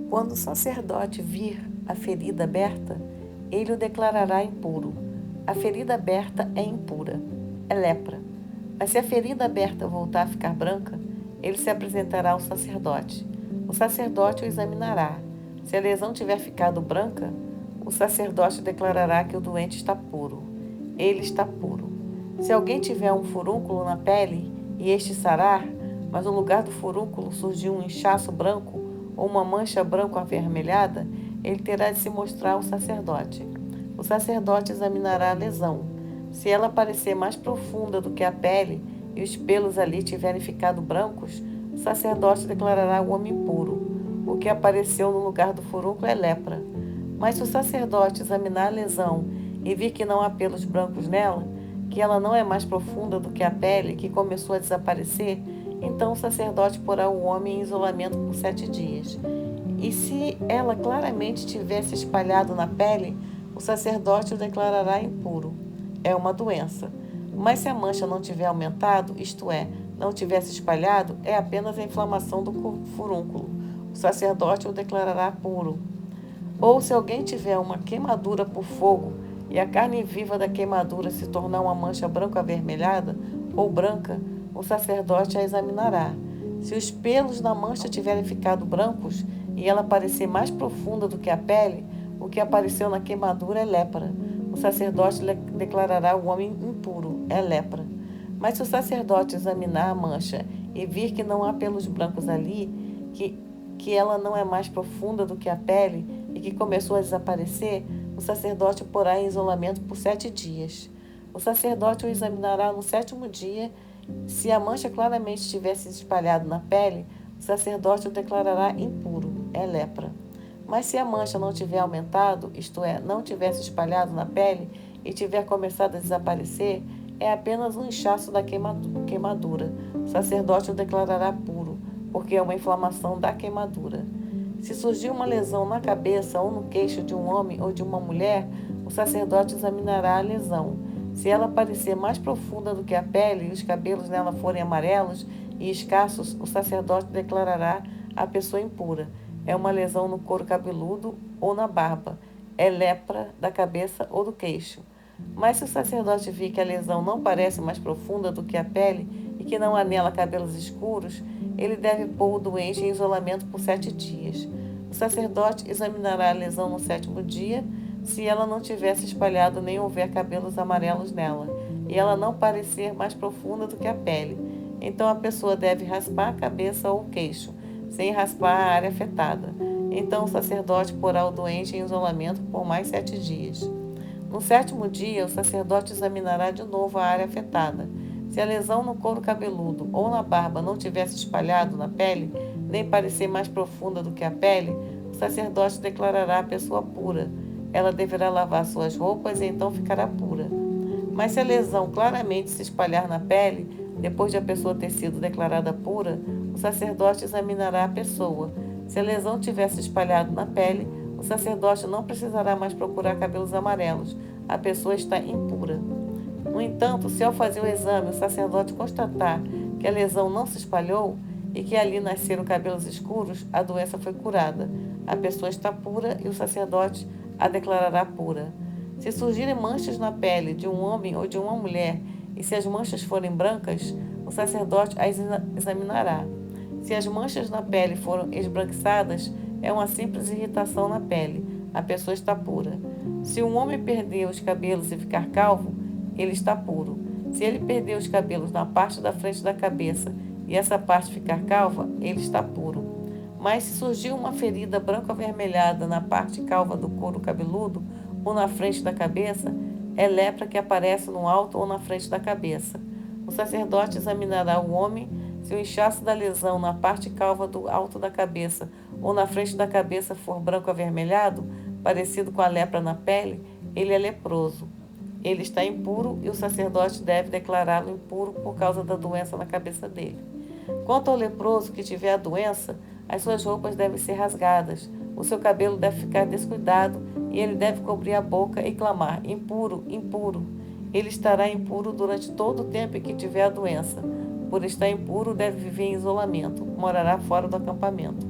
Quando o sacerdote vir a ferida aberta, ele o declarará impuro. A ferida aberta é impura, é lepra. Mas se a ferida aberta voltar a ficar branca, ele se apresentará ao sacerdote. O sacerdote o examinará. Se a lesão tiver ficado branca, o sacerdote declarará que o doente está puro. Ele está puro. Se alguém tiver um furúnculo na pele e este sarar, mas no lugar do furúnculo surgiu um inchaço branco ou uma mancha branco avermelhada, ele terá de se mostrar ao sacerdote. O sacerdote examinará a lesão. Se ela parecer mais profunda do que a pele e os pelos ali tiverem ficado brancos, o sacerdote declarará o homem impuro. O que apareceu no lugar do furúnculo é lepra. Mas se o sacerdote examinar a lesão e vir que não há pelos brancos nela, que ela não é mais profunda do que a pele que começou a desaparecer, então o sacerdote porá o homem em isolamento por 7 dias. E se ela claramente tivesse espalhado na pele, o sacerdote o declarará impuro. É uma doença. Mas se a mancha não tiver aumentado, isto é, não tivesse espalhado, é apenas a inflamação do furúnculo. O sacerdote o declarará puro. Ou se alguém tiver uma queimadura por fogo e a carne viva da queimadura se tornar uma mancha branco-avermelhada ou branca, o sacerdote a examinará. Se os pelos na mancha tiverem ficado brancos e ela parecer mais profunda do que a pele, o que apareceu na queimadura é lepra. O sacerdote declarará o homem impuro, é lepra. Mas se o sacerdote examinar a mancha e vir que não há pelos brancos ali, que ela não é mais profunda do que a pele e que começou a desaparecer, o sacerdote o porá em isolamento por 7 dias. O sacerdote o examinará no 7º dia. Se a mancha claramente tivesse espalhado na pele, o sacerdote o declarará impuro, é lepra. Mas se a mancha não tiver aumentado, isto é, não tivesse espalhado na pele e tiver começado a desaparecer, é apenas um inchaço da queimadura. O sacerdote o declarará puro, porque é uma inflamação da queimadura. Se surgir uma lesão na cabeça ou no queixo de um homem ou de uma mulher, o sacerdote examinará a lesão. Se ela parecer mais profunda do que a pele e os cabelos nela forem amarelos e escassos, o sacerdote declarará a pessoa impura. É uma lesão no couro cabeludo ou na barba. É lepra da cabeça ou do queixo. Mas se o sacerdote vir que a lesão não parece mais profunda do que a pele e que não há nela cabelos escuros, ele deve pôr o doente em isolamento por 7 dias. O sacerdote examinará a lesão no 7º dia. Se ela não tivesse espalhado nem houver cabelos amarelos nela, e ela não parecer mais profunda do que a pele, então a pessoa deve raspar a cabeça ou o queixo, sem raspar a área afetada. Então o sacerdote porá o doente em isolamento por mais 7 dias. No 7º dia, o sacerdote examinará de novo a área afetada. Se a lesão no couro cabeludo ou na barba não tivesse espalhado na pele, nem parecer mais profunda do que a pele, o sacerdote declarará a pessoa pura. Ela deverá lavar suas roupas e então ficará pura. Mas se a lesão claramente se espalhar na pele, depois de a pessoa ter sido declarada pura, o sacerdote examinará a pessoa. Se a lesão tivesse espalhado na pele, o sacerdote não precisará mais procurar cabelos amarelos. A pessoa está impura. No entanto, se ao fazer o exame o sacerdote constatar que a lesão não se espalhou e que ali nasceram cabelos escuros, a doença foi curada. A pessoa está pura e o sacerdote a declarará pura. Se surgirem manchas na pele de um homem ou de uma mulher, e se as manchas forem brancas, o sacerdote as examinará. Se as manchas na pele foram esbranquiçadas, é uma simples irritação na pele. A pessoa está pura. Se um homem perder os cabelos e ficar calvo, ele está puro. Se ele perder os cabelos na parte da frente da cabeça e essa parte ficar calva, ele está puro. Mas se surgir uma ferida branco-avermelhada na parte calva do couro cabeludo ou na frente da cabeça, é lepra que aparece no alto ou na frente da cabeça. O sacerdote examinará o homem. Se o inchaço da lesão na parte calva do alto da cabeça ou na frente da cabeça for branco-avermelhado, parecido com a lepra na pele, ele é leproso. Ele está impuro e o sacerdote deve declará-lo impuro por causa da doença na cabeça dele. Quanto ao leproso que tiver a doença, as suas roupas devem ser rasgadas, o seu cabelo deve ficar descuidado e ele deve cobrir a boca e clamar: impuro, impuro. Ele estará impuro durante todo o tempo em que tiver a doença. Por estar impuro, deve viver em isolamento, morará fora do acampamento.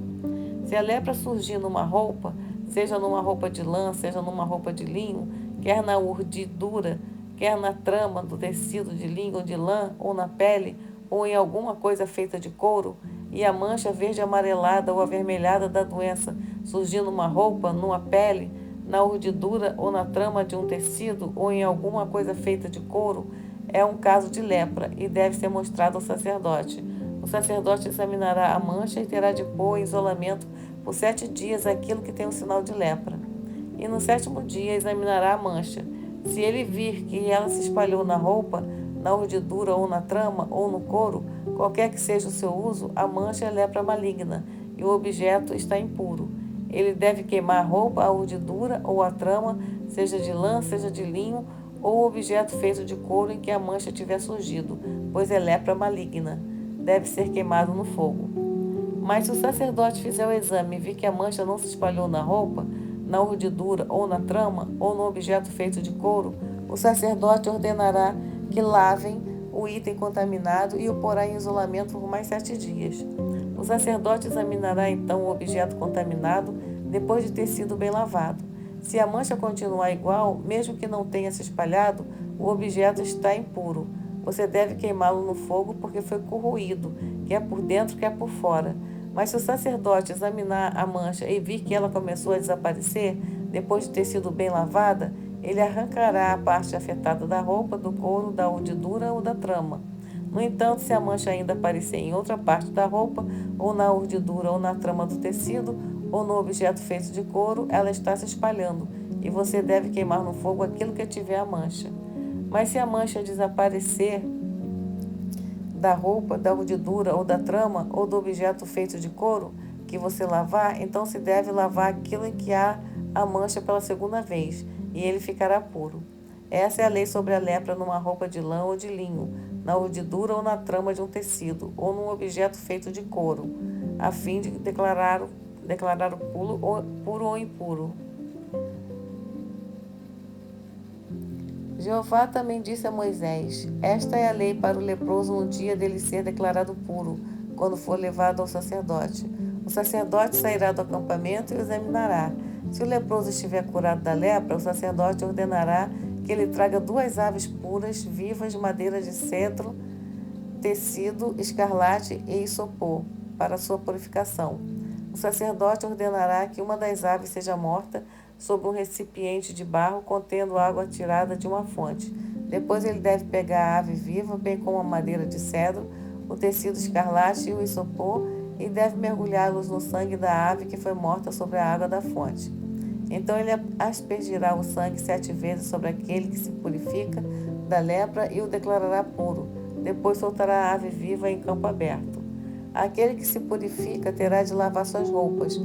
Se a lepra surgir numa roupa, seja numa roupa de lã, seja numa roupa de linho, quer na urdidura, quer na trama do tecido de linho ou de lã, ou na pele, ou em alguma coisa feita de couro, e a mancha verde amarelada ou avermelhada da doença surgir numa roupa, numa pele, na urdidura ou na trama de um tecido, ou em alguma coisa feita de couro, é um caso de lepra e deve ser mostrado ao sacerdote. O sacerdote examinará a mancha e terá de pôr em isolamento por 7 dias aquilo que tem o sinal de lepra. E no 7º dia examinará a mancha. Se ele vir que ela se espalhou na roupa, na urdidura ou na trama ou no couro, qualquer que seja o seu uso, a mancha é lepra maligna e o objeto está impuro. Ele deve queimar a roupa, a urdidura ou a trama, seja de lã, seja de linho, ou o objeto feito de couro em que a mancha tiver surgido, pois é lepra maligna. Deve ser queimado no fogo. Mas se o sacerdote fizer o exame e vir que a mancha não se espalhou na roupa, na urdidura ou na trama, ou no objeto feito de couro, o sacerdote ordenará que lavem o item contaminado e o porá em isolamento por mais 7 dias. O sacerdote examinará então o objeto contaminado depois de ter sido bem lavado. Se a mancha continuar igual, mesmo que não tenha se espalhado, o objeto está impuro. Você deve queimá-lo no fogo porque foi corroído, quer por dentro, quer por fora. Mas se o sacerdote examinar a mancha e vir que ela começou a desaparecer, depois de ter sido bem lavada, ele arrancará a parte afetada da roupa, do couro, da urdidura ou da trama. No entanto, se a mancha ainda aparecer em outra parte da roupa, ou na urdidura ou na trama do tecido, ou no objeto feito de couro, ela está se espalhando, e você deve queimar no fogo aquilo que tiver a mancha. Mas se a mancha desaparecer da roupa, da urdidura ou da trama, ou do objeto feito de couro que você lavar, então se deve lavar aquilo em que há a mancha pela 2ª vez, e ele ficará puro. Essa é a lei sobre a lepra numa roupa de lã ou de linho, na urdidura ou na trama de um tecido, ou num objeto feito de couro, a fim de declarar o puro ou impuro. Jeová também disse a Moisés: Esta é a lei para o leproso no dia dele ser declarado puro, quando for levado ao sacerdote. O sacerdote sairá do acampamento e o examinará. Se o leproso estiver curado da lepra, o sacerdote ordenará que ele traga 2 aves puras, vivas, de madeira de cedro, tecido, escarlate e isopor, para sua purificação. O sacerdote ordenará que uma das aves seja morta sobre um recipiente de barro contendo água tirada de uma fonte. Depois ele deve pegar a ave viva, bem como a madeira de cedro, o tecido escarlate e o isopor, e deve mergulhá-los no sangue da ave que foi morta sobre a água da fonte. Então ele aspergirá o sangue 7 vezes sobre aquele que se purifica da lepra e o declarará puro. Depois soltará a ave viva em campo aberto. Aquele que se purifica terá de lavar suas roupas,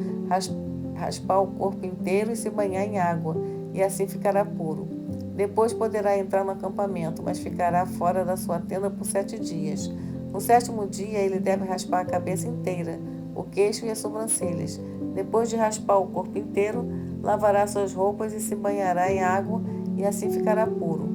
raspar o corpo inteiro e se banhar em água, e assim ficará puro. Depois poderá entrar no acampamento, mas ficará fora da sua tenda por 7 dias. No 7º dia ele deve raspar a cabeça inteira, o queixo e as sobrancelhas. Depois de raspar o corpo inteiro, lavará suas roupas e se banhará em água, e assim ficará puro.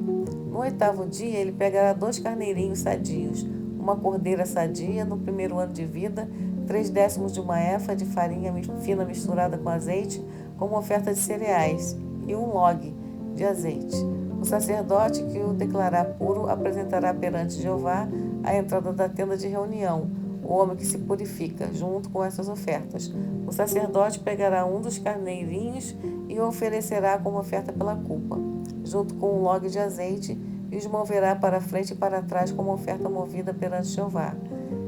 No 8º dia ele pegará 2 carneirinhos sadios, uma cordeira sadia no 1º ano de vida, 3/10 de uma efa de farinha fina misturada com azeite, como oferta de cereais, e 1 log de azeite. O sacerdote que o declarar puro apresentará perante Jeová à entrada da tenda de reunião o homem que se purifica, junto com essas ofertas. O sacerdote pegará um dos carneirinhos e o oferecerá como oferta pela culpa, junto com 1 log de azeite, e os moverá para frente e para trás como oferta movida perante Jeová.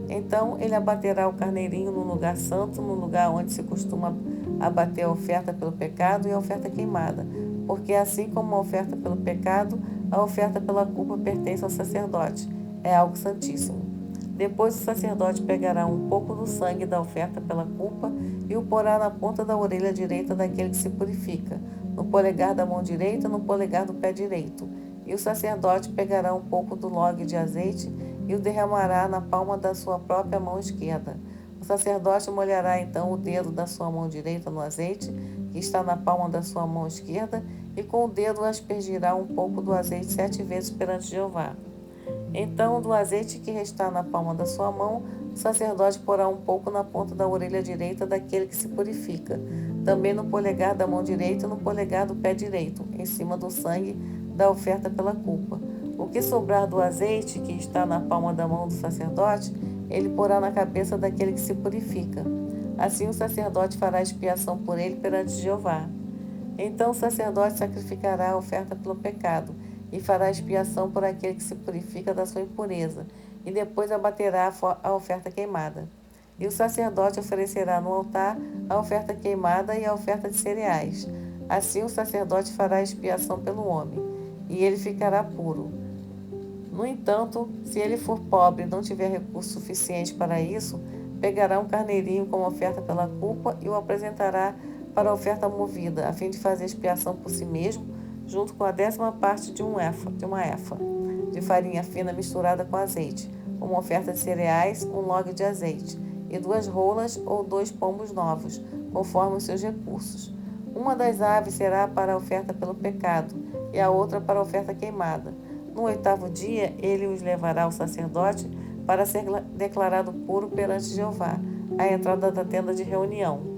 Então ele abaterá o carneirinho no lugar santo, no lugar onde se costuma abater a oferta pelo pecado e a oferta queimada, porque assim como a oferta pelo pecado, a oferta pela culpa pertence ao sacerdote. É algo santíssimo. Depois o sacerdote pegará um pouco do sangue da oferta pela culpa e o porá na ponta da orelha direita daquele que se purifica, no polegar da mão direita e no polegar do pé direito. E o sacerdote pegará um pouco do log de azeite e o derramará na palma da sua própria mão esquerda. O sacerdote molhará então o dedo da sua mão direita no azeite, que está na palma da sua mão esquerda, e com o dedo aspergirá um pouco do azeite 7 vezes perante Jeová. Então, do azeite que restar na palma da sua mão, o sacerdote porá um pouco na ponta da orelha direita daquele que se purifica, também no polegar da mão direita e no polegar do pé direito, em cima do sangue da oferta pela culpa. O que sobrar do azeite que está na palma da mão do sacerdote, ele porá na cabeça daquele que se purifica. Assim o sacerdote fará expiação por ele perante Jeová. Então o sacerdote sacrificará a oferta pelo pecado e fará expiação por aquele que se purifica da sua impureza, e depois abaterá a oferta queimada. E o sacerdote oferecerá no altar a oferta queimada e a oferta de cereais. Assim o sacerdote fará expiação pelo homem, e ele ficará puro. No entanto, se ele for pobre e não tiver recurso suficiente para isso, pegará um carneirinho como oferta pela culpa e o apresentará para a oferta movida, a fim de fazer expiação por si mesmo, junto com a 10ª parte de uma efa, de farinha fina misturada com azeite, uma oferta de cereais, um log de azeite, e 2 rolas ou 2 pombos novos, conforme os seus recursos. Uma das aves será para a oferta pelo pecado, e a outra para a oferta queimada. No 8º dia, ele os levará ao sacerdote para ser declarado puro perante Jeová, à entrada da tenda de reunião.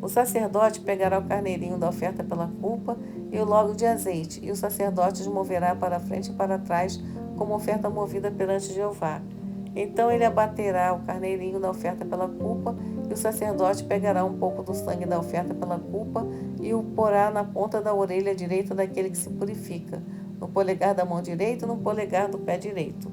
O sacerdote pegará o carneirinho da oferta pela culpa e o logo de azeite, e o sacerdote os moverá para frente e para trás como oferta movida perante Jeová. Então ele abaterá o carneirinho da oferta pela culpa, e o sacerdote pegará um pouco do sangue da oferta pela culpa e o porá na ponta da orelha direita daquele que se purifica, no polegar da mão direita e no polegar do pé direito.